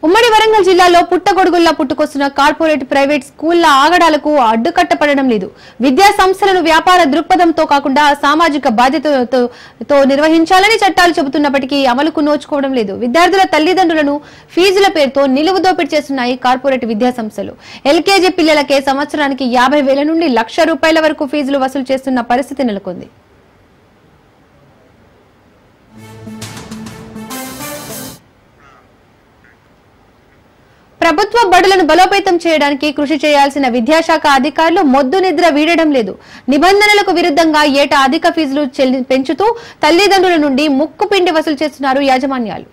ఉమ్మడి వరంగల్ జిల్లాలో పుట్టగొడుగుల్లా పుట్టుకొస్తున్న corporate private స్కూళ్ల ఆగడాలకు అడ్డుకట్టపడడం లేదు. విద్యా సంస్థలను వ్యాపార దృక్పథంతో కాకుండా సామాజిక బాధ్యతతో నిర్వహించాలని చట్టాలు చెబుతున్నప్పటికీ అమలుకు నోచుకోవడం లేదు. విద్యార్థుల తల్లిదండ్రులను ఫీజుల పేరుతో నిలువు దోపిడీ చేస్తున్నాయి కార్పొరేట్ విద్యా సంస్థలు. ఎల్కేజీ పిల్లలకే సంవత్సరానికి 50,000 నుండి ₹1,00,000 వరకు ఫీజులు వసూలు చేస్తున్న పరిస్థితి నెలకొంది. ప్రభుత్వ బడులను బలోపేతం చేయడానికి కృషి చేయాల్సిన విద్యాశాఖ అధికారులు మొద్దు నిద్ర వీడడం లేదు. నిబంధనలకు విరుద్ధంగా ఏటా అధిక ఫీజులు పెంచుతూ తల్లిదండ్రుల నుండి ముక్కుపిండి వసూలు చేస్తున్నారు యాజమాన్యాలు.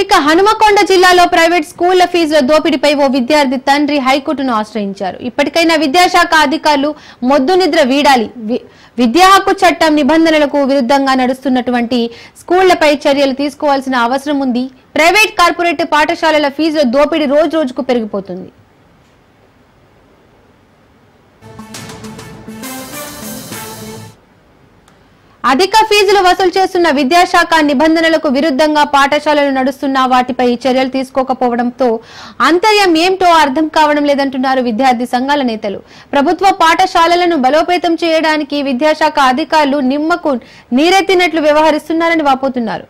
ఇక హనుమకొండ జిల్లాలో ప్రైవేట్ స్కూళ్ల ఫీజుల దోపిడీపై ఓ విద్యార్థి తండ్రి హైకోర్టును ఆశ్రయించారు. ఇప్పటికైనా విద్యాశాఖ అధికారులు మొద్దు నిద్ర వీడాలి. విద్యా హక్కు చట్టం నిబంధనలకు విరుద్ధంగా నడుస్తున్నటువంటి స్కూళ్లపై చర్యలు తీసుకోవాల్సిన అవసరం ఉంది. ప్రైవేట్ కార్పొరేట్ పాఠశాలల ఫీజుల దోపిడీ రోజు రోజుకు పెరిగిపోతుంది. అధిక ఫీజులు వసూలు చేస్తున్న విద్యాశాఖ నిబంధనలకు విరుద్ధంగా పాఠశాలలు నడుస్తున్న వాటిపై చర్యలు తీసుకోకపోవడంతో అంతర్యం ఏమిటో అర్థం కావడం లేదంటున్నారు విద్యార్థి సంఘాల నేతలు. ప్రభుత్వ పాఠశాలలను బలోపేతం చేయడానికి విద్యాశాఖ అధికారులు నిమ్మకు నీరెత్తినట్లు వ్యవహరిస్తున్నారని వాపోతున్నారు.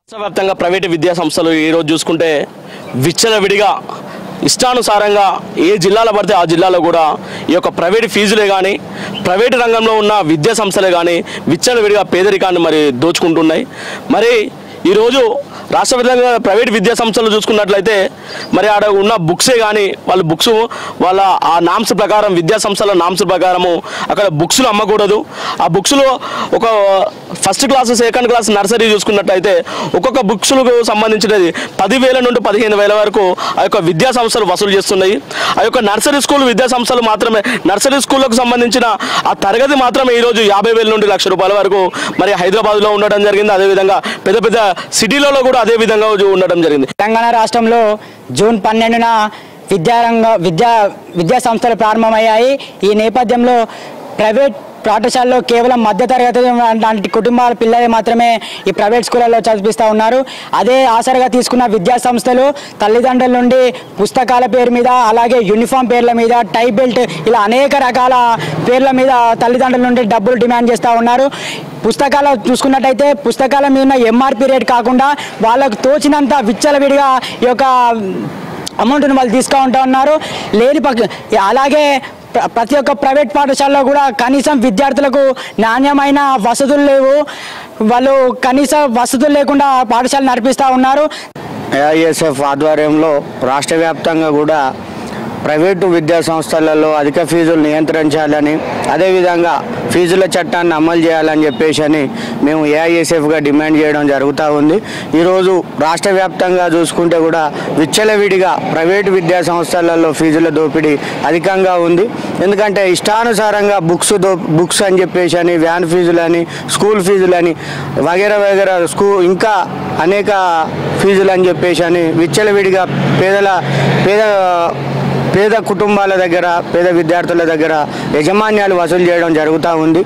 రాష్ట్రవ్యాప్తంగా ప్రైవేటు విద్యా సంస్థలు ఈరోజు చూసుకుంటే విచ్చలవిడిగా ఇష్టానుసారంగా ఏ జిల్లాలో పడితే ఆ జిల్లాలో కూడా ఈ యొక్క ప్రైవేటు ఫీజులే కానీ ప్రైవేటు రంగంలో ఉన్న విద్యా సంస్థలే కానీ విచ్చలవిడిగా పేదరికాన్ని మరి దోచుకుంటున్నాయి. మరి ఈరోజు రాష్ట్రవ్యాప్తంగా ప్రైవేట్ విద్యా సంస్థలు చూసుకున్నట్లయితే మరి ఆడ ఉన్న బుక్సే కానీ వాళ్ళ బుక్స్ వాళ్ళ ఆ నామ్స్ ప్రకారం విద్యా సంస్థల నామ్స్ ప్రకారము అక్కడ బుక్స్లు అమ్మకూడదు. ఆ బుక్స్లో ఒక first class second class nursery చూసుకున్నట్లయితే ఒక్కొక్క బుక్స్లకు సంబంధించినది 10,000 నుండి 15,000 వరకు ఆ యొక్క విద్యా సంస్థలు వసూలు చేస్తున్నాయి. ఆ యొక్క నర్సరీ స్కూల్ విద్యా సంస్థలు మాత్రమే నర్సరీ స్కూళ్ళకు సంబంధించిన ఆ తరగతి మాత్రమే ఈరోజు 50,000 నుండి ₹1,00,000 వరకు మరి హైదరాబాద్లో ఉండడం జరిగింది. అదేవిధంగా పెద్ద పెద్ద సిటీలలో కూడా అదే విధంగా ఉండడం జరిగింది. తెలంగాణ రాష్ట్రంలో జూన్ 12న విద్యా సంస్థలు ప్రారంభమయ్యాయి. ఈ నేపథ్యంలో ప్రైవేట్ పాఠశాలలో కేవలం మధ్యతరగతి లాంటి కుటుంబాల పిల్లలే మాత్రమే ఈ ప్రైవేట్ స్కూళ్ళలో చదివిస్తూ ఉన్నారు. అదే ఆసరగా తీసుకున్న విద్యా సంస్థలు తల్లిదండ్రుల నుండి పుస్తకాల పేరు మీద, అలాగే యూనిఫామ్ పేర్ల మీద, టై బెల్ట్ ఇలా అనేక రకాల పేర్ల మీద తల్లిదండ్రుల నుండి డబ్బులు డిమాండ్ చేస్తూ ఉన్నారు. పుస్తకాలు చూసుకున్నట్టయితే పుస్తకాల మీద ఉన్న ఎంఆర్పి రేట్ కాకుండా వాళ్ళకు తోచినంత విచ్చలవిడిగా ఈ యొక్క అమౌంట్ను వాళ్ళు తీసుకుంటూ ఉన్నారు. అలాగే ప్రతి ఒక్క ప్రైవేట్ పాఠశాలలో కూడా కనీసం విద్యార్థులకు నాణ్యమైన వసతులు లేవు. వాళ్ళు కనీస వసతులు లేకుండా పాఠశాల నడిపిస్తూ ఉన్నారు. ఏఐఎస్ఎఫ్ ఆధ్వర్యంలో రాష్ట్ర వ్యాప్తంగా కూడా ప్రైవేటు విద్యా సంస్థలలో అధిక ఫీజులు నియంత్రించాలని, అదేవిధంగా ఫీజుల చట్టాన్ని అమలు చేయాలని చెప్పేసి మేము ఏఐఎస్ఎఫ్గా డిమాండ్ చేయడం జరుగుతూ ఉంది. ఈరోజు రాష్ట్ర వ్యాప్తంగా చూసుకుంటే కూడా విచ్చలవిడిగా ప్రైవేటు విద్యా సంస్థలలో ఫీజుల దోపిడీ అధికంగా ఉంది. ఎందుకంటే ఇష్టానుసారంగా బుక్స్ అని చెప్పేసి వ్యాన్ ఫీజులని, స్కూల్ ఫీజులని వగేరా ఇంకా అనేక ఫీజులు అని చెప్పేసి విచ్చలవిడిగా పేద కుటుంబాల దగ్గర, పేద విద్యార్థుల దగ్గర యాజమాన్యాలు వసూలు చేయడం జరుగుతూ ఉంది.